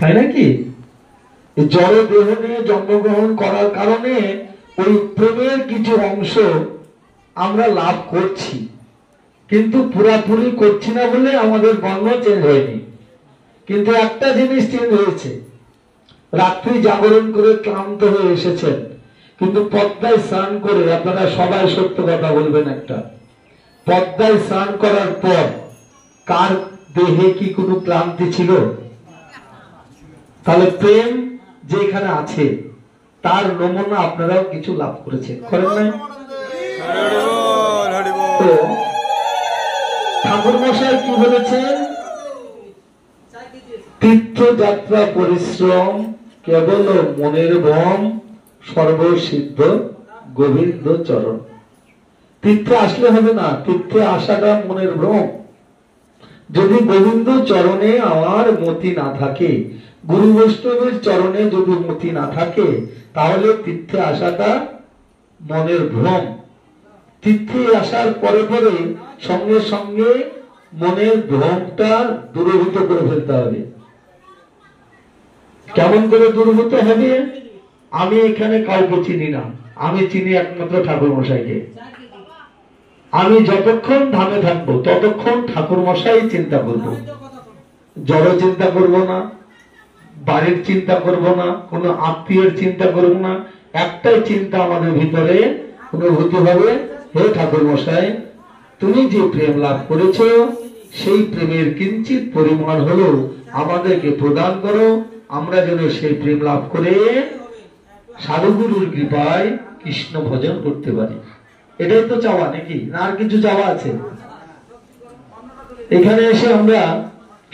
তাই নাকি? জড় দেহ নিয়ে জন্মগ্রহণ করার কারণে ওই প্রেমের কিছু অংশ আমরা লাভ করছি, কিন্তু পুরাপুরি করছি না বলে আমাদের বর্ণ চেঞ্জ হয়নি। কিন্তু একটা জিনিস চেঞ্জ হয়েছে, রাত্রি জাগরণ করে ক্লান্ত হয়ে এসেছেন, কিন্তু পদ্মায় স্নান করে, আপনারা সবাই সত্য কথা বলবেন, একটা পদ্মায় স্নান করার পর কার দেহে কি কোনো ক্লান্তি ছিল? তাহলে প্রেম যেখানে আছে তার নমুনা আপনারাও কিছু লাভ করেছেন, করেন নাই? তো ঠাকুর মশাই কি বলেছেন? তীর্থযাত্রা পরিশ্রম কেবল মনের ভ্রম, সর্বসিদ্ধ গোবিন্দ চরণ। তীর্থে আসলে হবে না, তীর্থে আসাটা মনের ভ্রম। যদি গোবিন্দ চরণে আমার মতি না থাকে, গুরু বৈষ্ণবের চরণে যদি মতি না থাকে, তাহলে তীর্থে আসাটা মনের ভ্রম। তীর্থে আসার পরে পরে সঙ্গে সঙ্গে মনের ভ্রমটা দূরীভূত করে ফেলতে হবে। কেমন করে দূরীভূত হবে? আমি এখানে কাউকে চিনি না, আমি চিনি একমাত্র ঠাকুর মশাইকে। আমি যতক্ষণ ধামে থাকবো ততক্ষণ ঠাকুর মশাই চিন্তা করব, জড় চিন্তা করব না, বাড়ির চিন্তা করব না, কোনো আত্মীয়ের চিন্তা করব না। একটাই চিন্তা আমাদের ভিতরে অনুভূতি হবে, হে ঠাকুর মশাই, তুমি যে প্রেম লাভ করেছো সেই প্রেমের কিঞ্চিত পরিমাণ হলো আমাদেরকে প্রদান করো, আমরা যেন সেই প্রেম লাভ করে সাধুগুরুর কৃপায় কৃষ্ণ ভজন করতে পারি। এটাই তো চাওয়া, নাকি না আর কিছু চাওয়া আছে? এখানে এসে আমরা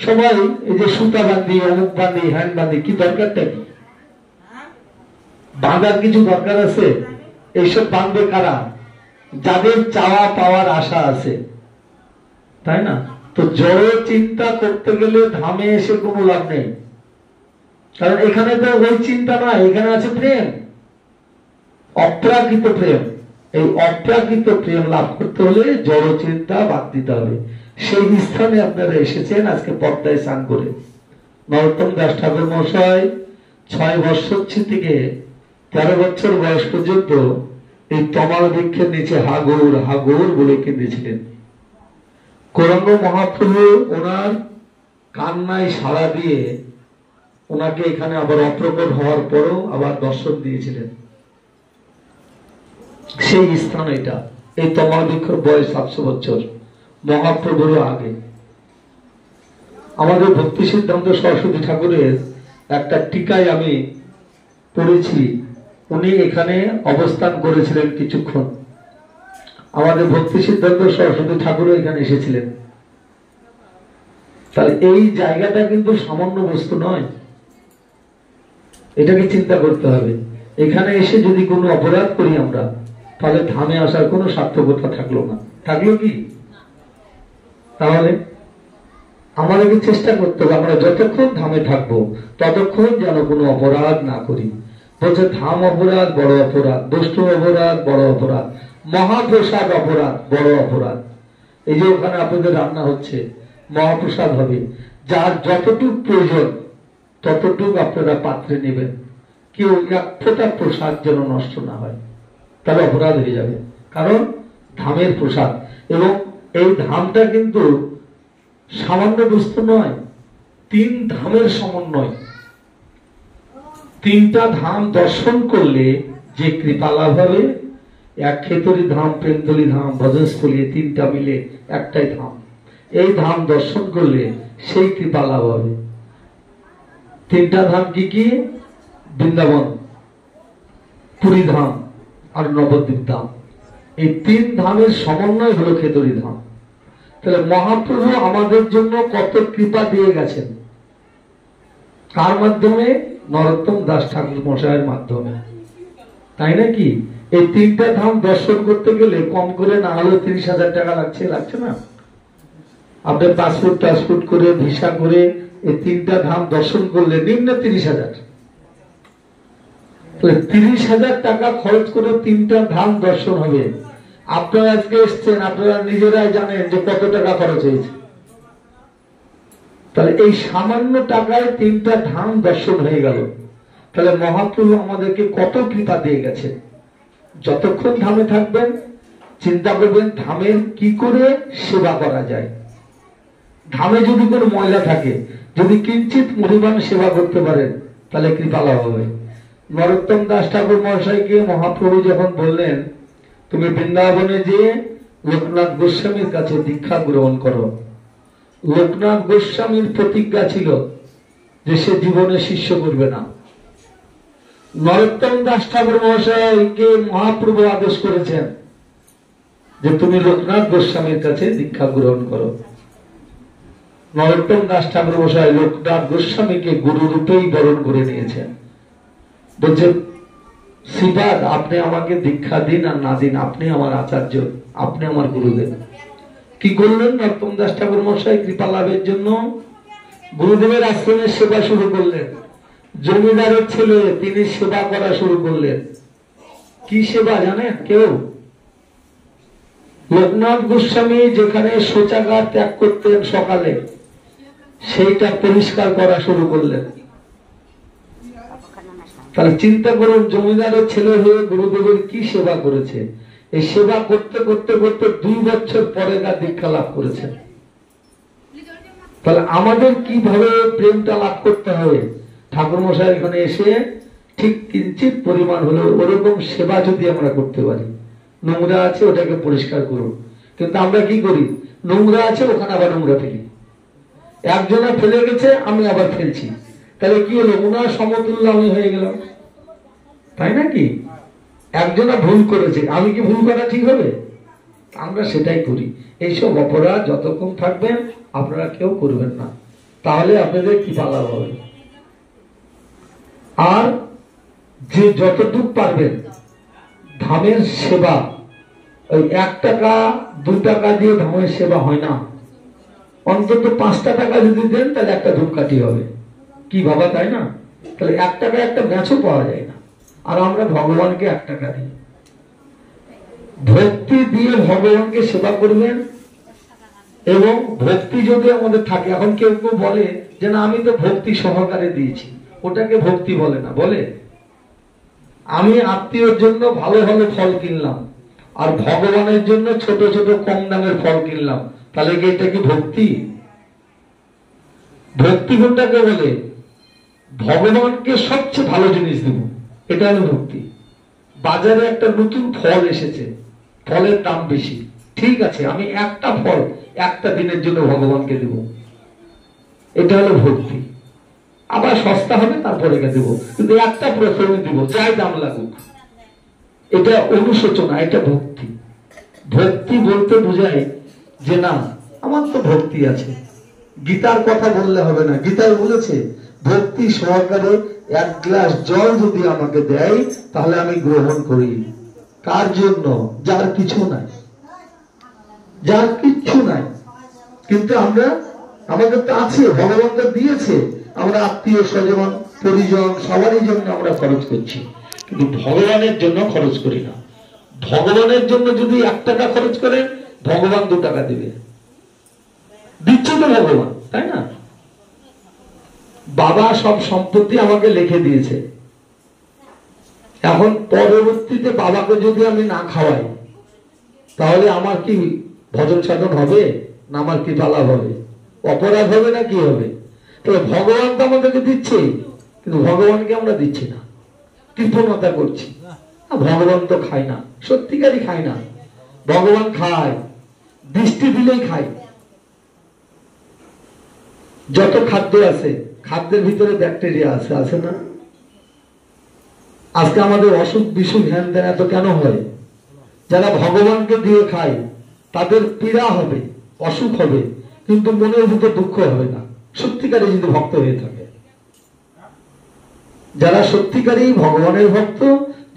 সবাই এই যে সুতা বান্ধি, অমুক বান্ধি, হ্যান্ড বান্ধি, কি দরকারটা কি? বাঁধার কিছু দরকার আছে? এইসব বাঁধবে কারা? যাদের চাওয়া পাওয়ার আশা আছে, তাই না? তো জড় চিন্তা করতে গেলে ধামে এসে কোনো লাভ নেই, কারণ এখানে তো ওই চিন্তা না, এখানে আছে প্রেম, অপ্রাকৃত প্রেম। এই অপ্রাকৃত প্রেম লাভ করতে হলে জড় চিন্তা বাদ দিতে হবে। সেই স্থানে আপনারা এসেছেন আজকে পদ্মায় স্নান করে। নরোত্তম দাস ঠাকুর মশাই 6 বৎসর থেকে 13 বছর বয়স পর্যন্ত এই তমাল বৃক্ষের নিচে হাগর হাগর বলে কেঁদেছিলেন। গৌরাঙ্গ মহাপ্রভু ওনার কান্নায় সাড়া দিয়ে ওনাকে এখানে আবার অপ্রকট হওয়ার পরও আবার দর্শন দিয়েছিলেন। সেই স্থান এটা, এই তমাল বৃক্ষের বয়স 700 বছর, মহাপ্রভুর আগে। আমাদের ভক্তি সিদ্ধান্ত সরস্বতী ঠাকুরের একটা টিকায় আমি পড়েছি, উনি এখানে অবস্থান করেছিলেন কিছুক্ষণ। আমাদের ভক্তি সিদ্ধান্ত সরস্বতী ঠাকুরও এখানে এসেছিলেন। তাহলে এই জায়গাটা কিন্তু সামান্য বস্তু নয়, এটাকে চিন্তা করতে হবে। এখানে এসে যদি কোনো অপরাধ করি আমরা, তাহলে ধামে আসার কোনো সার্থকতা থাকলো না, থাকলো কি? তাহলে আমাদেরকে চেষ্টা করতে হবে আমরা যতক্ষণ ধামে থাকবো ততক্ষণ যেন কোনো অপরাধ না করি। বলছে ধাম অপরাধ বড় অপরাধ, দুষ্ট অপরাধ বড় অপরাধ, মহাপ্রসাদ অপরাধ বড় অপরাধ। এই যে ওখানে আপনাদের রান্না হচ্ছে, মহাপ্রসাদ হবে, যার যতটুক প্রয়োজন ততটুক আপনারা পাত্রে নেবেন, কেউ এক ফোঁটা প্রসাদ যেন নষ্ট না হয়, তাহলে অপরাধ হয়ে যাবে। কারণ ধামের প্রসাদ, এবং এই ধামটা কিন্তু সামান্য বস্তু নয়, 3 ধামের সমন্বয়। 3টা ধাম দর্শন করলে যে কৃপা লাভ হবে, এক খেতরি ধাম, প্রেমতলি ধাম, ভজনস্থলী, 3টা মিলে একটাই ধাম। এই ধাম দর্শন করলে সেই কৃপা লাভ হবে। 3টা ধাম কি কি? বৃন্দাবন, পুরী ধাম আর নবদ্বীপ ধাম। এই 3 ধামের সমন্বয় হলো খেতরি ধাম। তাহলে মহাপ্রভু আমাদের জন্য কত কৃপা দিয়ে গেছেন, কার মাধ্যমে? নরোত্তম দাস ঠাকুর মশাইয়ের মাধ্যমে, তাই নাকি? এই 3টা ধাম দর্শন করতে গেলে কম করে না হলেও 30,000 টাকা লাগছে, লাগছে না? আপনি পাসপোর্ট করে ভিসা করে এই 3টা ধাম দর্শন করলে নিম্ন 30,000। 30,000 টাকা খরচ করে 3টা ধাম দর্শন হবে। আপনারা আজকে এসছেন, আপনারা নিজেরাই জানেন যে কত টাকা খরচ হয়েছে। তাহলে এই সামান্য টাকায় 3টা ধাম দর্শন হয়ে গেল। তাহলে মহাপ্রভু আমাদেরকে কত কৃপা দিয়ে গেছে। যতক্ষণ ধামে থাকবেন চিন্তা করবেন ধামের কি করে সেবা করা যায়। ধামে যদি কোনো ময়লা থাকে, যদি কিঞ্চিত পরিমাণ সেবা করতে পারেন তাহলে কৃপা লাভ হবে। নরোত্তম দাস ঠাকুর মহাশয়কে মহাপ্রভু যখন বললেন তুমি বৃন্দাবনে যেয়ে লোকনাথ গোস্বামীর কাছে দীক্ষা গ্রহণ করো, লোকনাথ গোস্বামীর প্রতিজ্ঞা ছিল যে সে জীবনে শিষ্য করবে না। নরোত্তম দাস ঠাকুর মহাশয়কে মহাপ্রভু আদেশ করেছেন যে তুমি লোকনাথ গোস্বামীর কাছে দীক্ষা গ্রহণ করো। নরোত্তম দাস ঠাকুর মহাশয় লোকনাথ গোস্বামীকে গুরু রূপেই বরণ করে নিয়েছেন। বলছে শ্রীপাদ আপনি আমাকে দীক্ষা দিন আর না দিন, আপনি আমার আচার্য, আপনি আমার গুরুদেব। কি করলেন নরোত্তম দাস ঠাকুর মহাশয় কৃপা লাভের জন্য গুরুদেবের আশ্রমের সেবা শুরু করলেন। জমিদারের ছেলে তিনি সেবা করা শুরু করলেন। কি সেবা জানেন কেউ? লোকনাথ গোস্বামী যেখানে শৌচাগার ত্যাগ করতেন সকালে, সেইটা পরিষ্কার করা শুরু করলেন। তাহলে চিন্তা করুন জমিদারের ছেলে হয়ে গুরুদেবের কি সেবা করেছে। এই সেবা করতে করতে করতে 2 বছর পরে তার দীক্ষা লাভ করেছেন। তাহলে আমাদের কিভাবে প্রেমটা লাভ করতে হবে, ঠাকুর মশাই এখানে এসে ঠিক কিঞ্চিত পরিমাণ হলেও ওরকম সেবা যদি আমরা করতে পারি। নোংরা আছে ওটাকে পরিষ্কার করুন, কিন্তু আমরা কি করি নোংরা আছে ওখানে আবার নোংরা ফেলি। একজনা ফেলে গেছে আমি আবার ফেলছি, তাহলে কি হলো ওনার সমতুল্য আমি হয়ে গেলাম, তাই নাকি? একজনা ভুল করেছে, আমি কি ভুল করা ঠিক হবে? আমরা সেটাই করি। এইসব অপরাধ যতক্ষণ থাকবেন আপনারা কেউ করবেন না, তাহলে আপনাদের কি পালা হবে। আর যে যতটুকু পারবেন ধামের সেবা, ওই 1 টাকা 2 টাকা দিয়ে ধামের সেবা হয় না, অন্তত 5টা টাকা যদি দেন তাহলে একটা ধূপকাঠি হবে। কি বাবা, তাই না? তাহলে 1 টাকায় একটা ম্যাচও পাওয়া যায় না, আর আমরা ভগবানকে 1 টাকা দিই। ভক্তি দিয়ে ভগবানকে সেবা করবেন, এবং ভক্তি যদি আমাদের থাকে। এখন কেউ কেউ বলে যে না আমি তো ভক্তি সহকারে দিয়েছি, ওটাকে ভক্তি বলে না। বলে আমি আত্মীয়র জন্য ভালো ভালো ফল কিনলাম আর ভগবানের জন্য ছোট ছোট কম দামের ফল কিনলাম, তাহলে কি এটা কি ভক্তি? ভক্তি কোনটাকে বলে? ভগবানকে সবচেয়ে ভালো জিনিস দেব, এটা হলো ভক্তি। বাজারে একটা নতুন ফল এসেছে, ফলের দাম বেশি, ঠিক আছে আমি একটা ফল একটা দিনের জন্য ভগবানকে দেব, এটা হলো ভক্তি। আবার সস্তা হবে তারপরে দেব, কিন্তু একটা প্রথমে দেব, যাই দাম লাগুক। এটা অনুশোচনা, এটা ভক্তি। ভক্তি বলতে বোঝায় যে না আমার তো ভক্তি আছে। গীতার কথা বললে হবে না, গীতায় বলেছে ভক্তি সহকারে 1 গ্লাস জল যদি আমাকে দেয় তাহলে আমি গ্রহণ করি। কার জন্য? যার কিছু নাই, যার কিচ্ছু নাই। কিন্তু আমরা, আমাদের তো আছে, ভগবান তো দিয়েছে, আমরা আত্মীয় স্বজন পরিজন সবারই জন্য আমরা খরচ করছি, কিন্তু ভগবানের জন্য খরচ করি না। ভগবানের জন্য যদি 1 টাকা খরচ করেন ভগবান 2 টাকা দিবে, দিচ্ছে তো ভগবান, তাই না? বাবা সব সম্পত্তি আমাকে লিখে দিয়েছে, এখন পরবর্তীতে বাবাকে যদি আমি না খাওয়াই তাহলে আমার কি ভজন সাধন হবে না আমার কি পালা হবে? অপরাধ হবে না কি হবে? তাহলে ভগবান তো আমাদেরকে দিচ্ছে, কিন্তু ভগবানকে আমরা দিচ্ছি না, কৃপণতা করছি। ভগবান তো খায় না, সত্যিকারই খায় না। ভগবান খায়, দৃষ্টি দিলেই খায়। যত খাদ্য আছে খাদ্যের ভিতরে ব্যাকটেরিয়া আছে, আছে না? আজকে আমাদের অসুখ বিসুখ হ্যান ত্যান এত কেন হয়? যারা ভগবানকে দিয়ে খায় তাদের পীড়া হবে, অসুখ হবে, কিন্তু মনের ভিতরে দুঃখ হবে না, সত্যিকারী যদি ভক্ত হয়ে থাকে। যারা সত্যিকারী ভগবানের ভক্ত,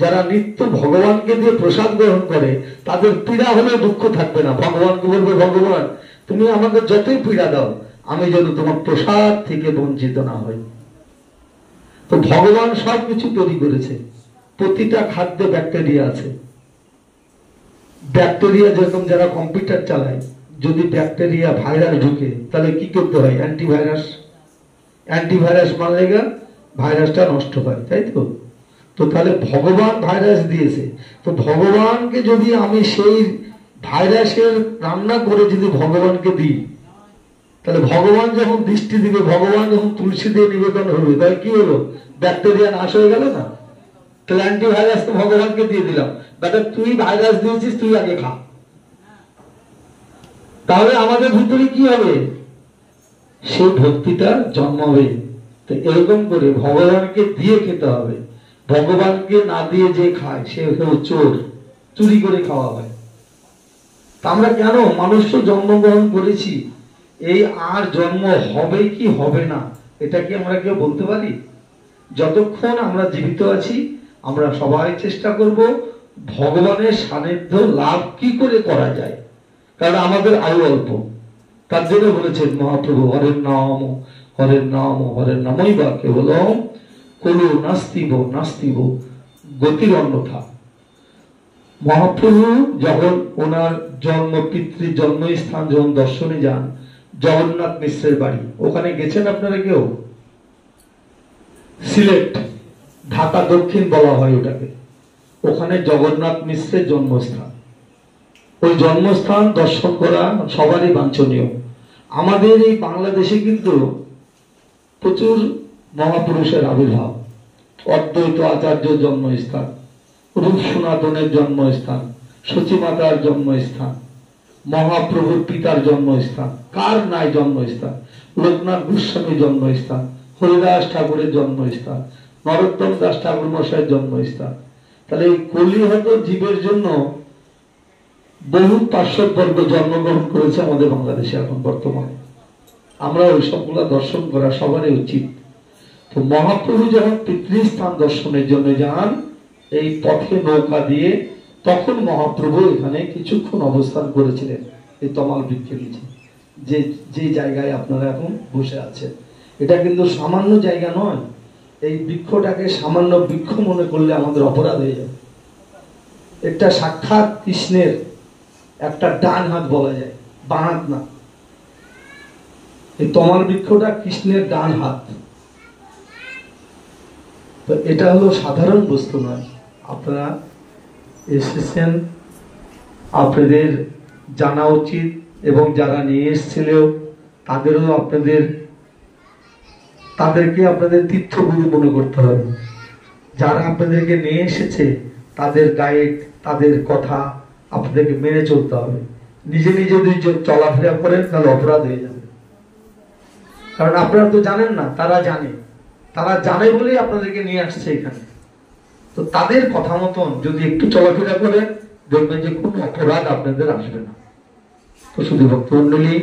যারা নিত্য ভগবানকে দিয়ে প্রসাদ গ্রহণ করে, তাদের পীড়া হলেও দুঃখ থাকবে না। ভগবানকে বলবে ভগবান তুমি আমাকে যতই পীড়া দাও আমি যেন তোমার প্রসাদ থেকে বঞ্চিত না হই। তো ভগবান সবকিছু তৈরি করেছে, প্রতিটা খাদ্যে ব্যাকটেরিয়া আছে। ব্যাকটেরিয়া যেরকম যারা কম্পিউটার চালায় যদি ব্যাকটেরিয়া ভাইরাস ঢুকে তাহলে কি করতে হয়? অ্যান্টিভাইরাস মারলে ভাইরাসটা নষ্ট হয়, তাই তো? তো তাহলে ভগবান ভাইরাস দিয়েছে, তো ভগবানকে যদি আমি সেই ভাইরাসের রান্না করে যদি ভগবানকে দিই, তাহলে ভগবান যখন দৃষ্টি দিবে, ভগবান যখন তুলসী দিয়ে নিবেদন হবে, তাহলে কি হলো? ব্যাকটেরিয়া নাশ হয়ে গেল না? তাহলে অ্যান্টিভাইরাস তো ভগবানকে দিয়ে দিলাম, বেটা তুই ভাইরাস দিয়েছিস, তুই আগে খা। তাহলে আমাদের ভিতরে কি হবে? সেই ভক্তিটা জন্মাবে। তো এরকম করে ভগবানকে দিয়ে খেতে হবে। ভগবানকে না দিয়ে যে খায় সে হলো চোর, চুরি করে খাওয়া হয়। তা আমরা কেন মানুষ জন্মগ্রহণ করেছি, এই আর জন্ম হবে কি হবে না এটা কি আমরা কেউ বলতে পারি? যতক্ষণ আমরা জীবিত আছি আমরা সবাই চেষ্টা করব ভগবানের সান্নিধ্য লাভ কি করে করা যায়, কারণ আমাদের আয়ু অল্প। তার জন্য বলেছেন মহাপ্রভু, হরের নাম হরের নাম হরের নামই বা কেবলম কলু নাস্তিব নাস্তিব গতির অন্যথা। মহাপ্রভু যখন ওনার জন্ম পিতৃ জন্মস্থান যখন দর্শনে যান, জগন্নাথ মিশ্রের বাড়ি, ওখানে গেছেন আপনারা কেউ? সিলেট, ঢাকা দক্ষিণ বলা হয় ওটাকে। ওখানে জগন্নাথ মিশ্রের জন্মস্থান। ওই জন্মস্থান দর্শন করা সবারই বাঞ্ছনীয়। আমাদের এই বাংলাদেশে কিন্তু প্রচুর মহাপুরুষের আবির্ভাব। অদ্বৈত আচার্য জন্মস্থান, রূপ সনাতনের জন্মস্থান, সচিমাতার জন্মস্থান, মহাপ্রভুর পিতার জন্মস্থান, কার নাই জন্মস্থান, লোকনাথ গোস্বামীর জন্মস্থান, হরিদাস ঠাকুরের জন্মস্থান, নরোত্তম দাস ঠাকুর মশাইয়ের জন্মস্থান। তাহলে এই কলিহত জীবের জন্য বহু পার্শ্ববর্গ জন্মগ্রহণ করেছে আমাদের বাংলাদেশে এখন বর্তমানে। আমরা ওই সবগুলা দর্শন করা সবারই উচিত। তো মহাপ্রভু যখন পিতৃস্থান দর্শনের জন্য যান এই পথে নৌকা দিয়ে, তখন মহাপ্রভু এখানে কিছুক্ষণ অবস্থান করেছিলেন এই তমাল বৃক্ষের নিচে, যে যে জায়গায় আপনারা এখন বসে আছেন। এটা কিন্তু সামান্য জায়গা নয়। এই বৃক্ষটাকে সামান্য বৃক্ষ মনে করলে আমাদের অপরাধ হয়ে যাবে। একটা সাক্ষাৎ কৃষ্ণের একটা ডান হাত বলা যায়, বাঁ হাত না। এই তমাল বৃক্ষটা কৃষ্ণের ডান হাত। তো এটা হলো সাধারণ বস্তু নয়। আপনারা এসেছেন, আপনাদের জানা উচিত, এবং যারা নিয়ে এসেছিল তাদেরও তাদেরকে আপনাদের তীর্থগুরু মনে করতে হবে। যারা আপনাদেরকে নিয়ে এসেছে তাদের গাইড, তাদের কথা আপনাদেরকে মেনে চলতে হবে। নিজে নিজে যদি চলাফেরা করেন তাহলে অপরাধ হয়ে যাবে। কারণ আপনারা তো জানেন না, তারা জানে বলেই আপনাদেরকে নিয়ে আসছে এখানে। তো তাদের কথা মতন যদি একটু চলাফেরা করেন, দেখবেন যে কোনো অপরাধ আপনাদের আসবে না। তো শুধু ভক্তমন্ডলী,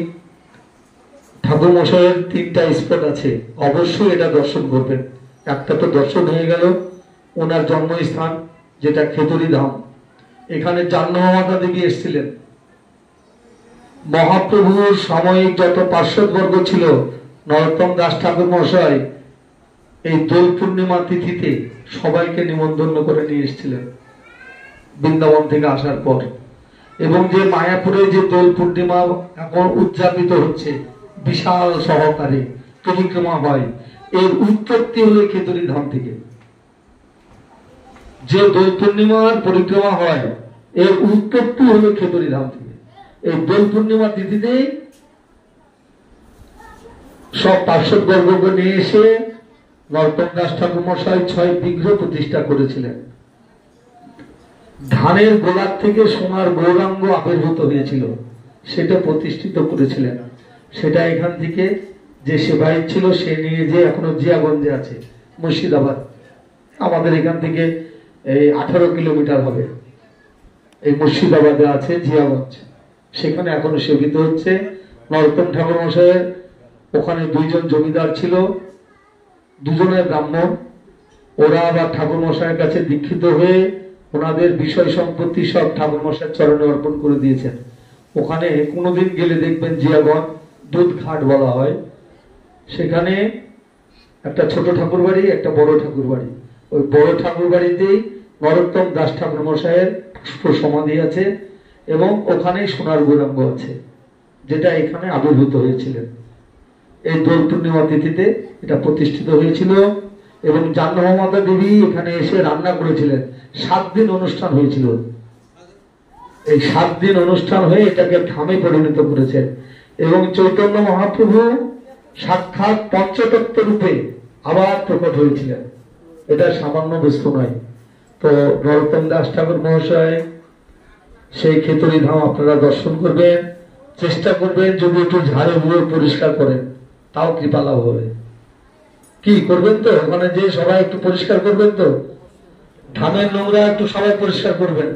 ঠাকুর মশাইয়ের 3টা স্পট আছে, অবশ্যই এটা দর্শন করবেন। একটা তো দর্শন হয়ে গেল ওনার জন্মস্থান, যেটা খেতড়ি ধাম। এখানে জাহ্নবী দেবী এসেছিলেন। মহাপ্রভুর সাময়িক যত পার্শ্ববর্গ ছিল, নরোত্তম দাস ঠাকুর মশাই এই দোল পূর্ণিমা তিথিতে সবাইকে নিমন্ত্রণ করে নিয়ে এসেছিলেন বৃন্দাবন থেকে আসার পর। এবং যে মায়াপুরে যে দোল পূর্ণিমা এখন উদযাপিত হচ্ছে, বিশাল সহকারে পরিক্রমা হয়, এর উৎপত্তি হলো খেতড়ি ধাম থেকে। যে দোল পূর্ণিমার পরিক্রমা হয় এর উৎপত্তি হলো খেতড়ি ধাম থেকে। এই দোল পূর্ণিমা তিথিতে সব পার্শ্ববর্গকে নিয়ে এসে নরোত্তম দাস ঠাকুর মশাই 6 বিগ্রহ প্রতিষ্ঠা করেছিলেন। ধানের গোলাপ থেকে সোনার গৌরাঙ্গ আবির্ভূত হয়েছিল, সেটা প্রতিষ্ঠিত করেছিলেন। সেটা এখান থেকে যে সেবাই ছিল সে নিয়ে যে এখনো জিয়াগঞ্জে আছে, মুর্শিদাবাদ। আমাদের এখান থেকে এই 18 কিলোমিটার হবে। এই মুর্শিদাবাদে আছে জিয়াগঞ্জ, সেখানে এখনো সেবিত হচ্ছে। নরোত্তম ঠাকুর মশাইয়ের ওখানে 2জন জমিদার ছিল, 2জনের ব্রাহ্মণ। ওরা আবার ঠাকুর মশাইয়ের কাছে দীক্ষিত হয়ে ওনাদের বিষয় সম্পত্তি সব ঠাকুর মশাইয়ের চরণে অর্পণ করে দিয়েছেন। ওখানে কোনোদিন গেলে দেখবেন জিয়াগঞ্জ দুধ ঘাট বলা হয়, সেখানে একটা ছোট ঠাকুর বাড়ি, একটা বড় ঠাকুর বাড়ি। ওই বড় ঠাকুর বাড়িতেই নরোত্তম দাস ঠাকুর মশাইয়ের পুষ্প সমাধি আছে, এবং ওখানেই সোনার গৌরাঙ্গ আছে। যেটা এখানে আবির্ভূত হয়েছিলেন। এই দোল পূর্ণিমা তিথিতে এটা প্রতিষ্ঠিত হয়েছিল এবং জাহ্নবী দেবী এখানে এসে রান্না করেছিলেন। 7 দিন অনুষ্ঠান হয়েছিল। এই 7 দিন অনুষ্ঠান হয়ে এটাকে ধামে পরিণত করেছেন এবং চৈতন্য মহাপ্রভু সাক্ষাৎ পঞ্চতত্ত্ব রূপে আবার প্রকট হয়েছিলেন। এটা সামান্য বস্তু নয়। তো নরোত্তম দাস ঠাকুর মহাশয় সেই খেতড়ি ধাম আপনারা দর্শন করবেন, চেষ্টা করবেন যদি একটু ঝাড়ে বুড়ে পরিষ্কার করেন তাও কৃপা লাভ হবে। কি করবেন তো ওখানে যে সবাই একটু পরিষ্কার করবেন তো, ধামের নোংরা একটু সবাই পরিষ্কার করবেন।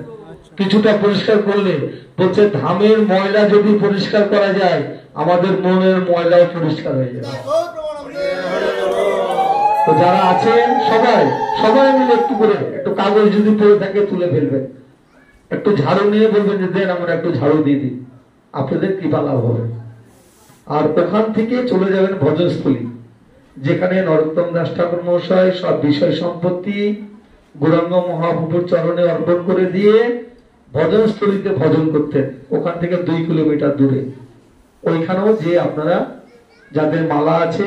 কিছুটা পরিষ্কার করলে বলছে ধামের ময়লা যদি পরিষ্কার করা যায় আমাদের মনের ময়লাও পরিষ্কার হয়ে যাবে। তো যারা আছেন সবাই সবাই মিলে একটু করে একটু কাগজ যদি পড়ে থাকে তুলে ফেলবেন, একটু ঝাড়ু নিয়ে বলবেন যে দেন আমরা একটু ঝাড়ু দিয়ে দিই, আপনাদের কৃপা লাভ হবে। আর ওখান থেকে চলে যাবেন ভজনস্থলী, যেখানে নরোত্তম দাস ঠাকুর মহাশয় সব বিষয় সম্পত্তি গৌরাঙ্গ মহাপ্রভুর চরণে অর্পণ করে দিয়ে ভজনস্থলীতে ভজন করতেন। ওখান থেকে 2 কিলোমিটার দূরে। ওইখানেও যে আপনারা যাদের মালা আছে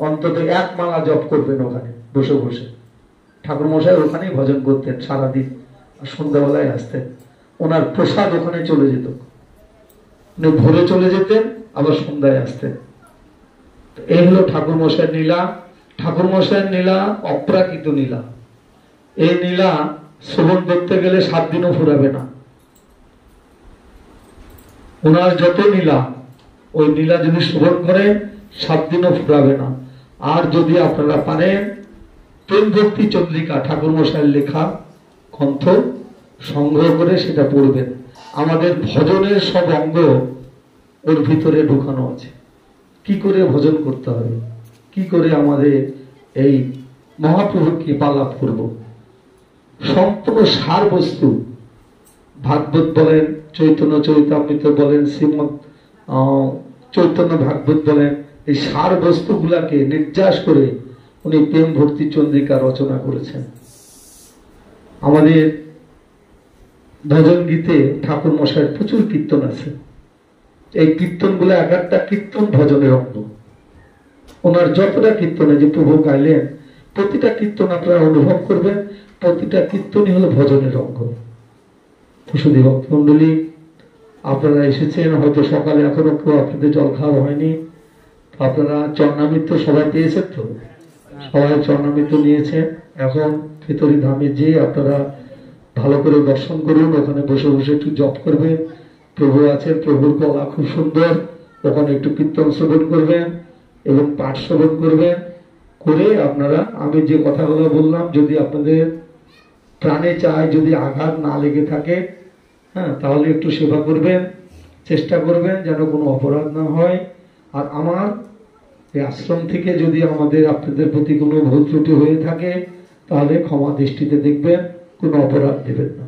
অন্তত 1 মালা জপ করবেন ওখানে বসে বসে। ঠাকুর মশাই ওখানেই ভজন করতেন সারাদিন, আর সন্ধ্যাবেলায় আসতেন। ওনার প্রসাদ ওখানে চলে যেত, উনি ভোরে চলে যেতেন আবার সন্ধ্যায় আসতেন। এই হলো ঠাকুর মশাইয়ের নীলা। ঠাকুর মশাইয়ের নীলা অপ্রাকৃত নীলা। এই নীলা শ্রবণ করতে গেলে 7 দিনও ফুরাবে না। ওনার যত নীলা, ওই নীলা যদি শ্রবণ করেন 7 দিনও ফুরাবে না। আর যদি আপনারা পারেন প্রেম ভক্তি চন্দ্রিকা ঠাকুর মশাইয়ের লেখা গ্রন্থ সংগ্রহ করে সেটা পড়বেন। আমাদের ভজনের সব অঙ্গ ওর ভিতরে ঢুকানো আছে। কি করে ভজন করতে হবে, কি করে আমাদের এই মহাপ্রভুর কৃপা লাভ করব, সম্পূর্ণ সার বস্তু। ভাগবত বলেন, চৈতন্য চরিতামৃত বলেন, শ্রীমদ চৈতন্য ভাগবত বলেন, এই সার বস্তুগুলাকে নির্যাস করে উনি প্রেম ভক্তি চন্দ্রিকা রচনা করেছেন। আমাদের ভজন গীতে ঠাকুর মশাইয়ের প্রচুর কীর্তন আছে। এই কীর্তনগুলো এক একটা কীর্তন ভজনের অঙ্গ। ওনার যতটা কীর্তনে যে প্রভু গাইলেন প্রতিটা কীর্তন আপনারা অনুভব করবেন, প্রতিটা কীর্তনই হলো ভজনের অঙ্গ। সুধী ভক্তমণ্ডলী, আপনারা এসেছেন হয়তো সকালে, এখনো কেউ আপনাদের জল খাওয়া হয়নি। আপনারা চরণামৃত সবাই পেয়েছেন তো? সবাই চরণামৃত নিয়েছেন। এখন খেতড়ি ধামে যে আপনারা ভালো করে দর্শন করুন, ওখানে বসে বসে একটু জপ করবেন। প্রভু আছেন, প্রভুর গলা খুব সুন্দর, ওখানে একটু কীর্তন শ্রবণ করবেন এবং পাঠ শ্রবণ করবেন। করে আপনারা আমি যে কথাগুলো বললাম যদি আপনাদের প্রাণে চায়, যদি আঘাত না লেগে থাকে, হ্যাঁ, তাহলে একটু সেবা করবেন, চেষ্টা করবেন যেন কোনো অপরাধ না হয়। আর আমার এই আশ্রম থেকে যদি আমাদের আপনাদের প্রতি কোনো ভুল ত্রুটি হয়ে থাকে তাহলে ক্ষমা দৃষ্টিতে দেখবেন, কোনো অপরাধ দেবেন না।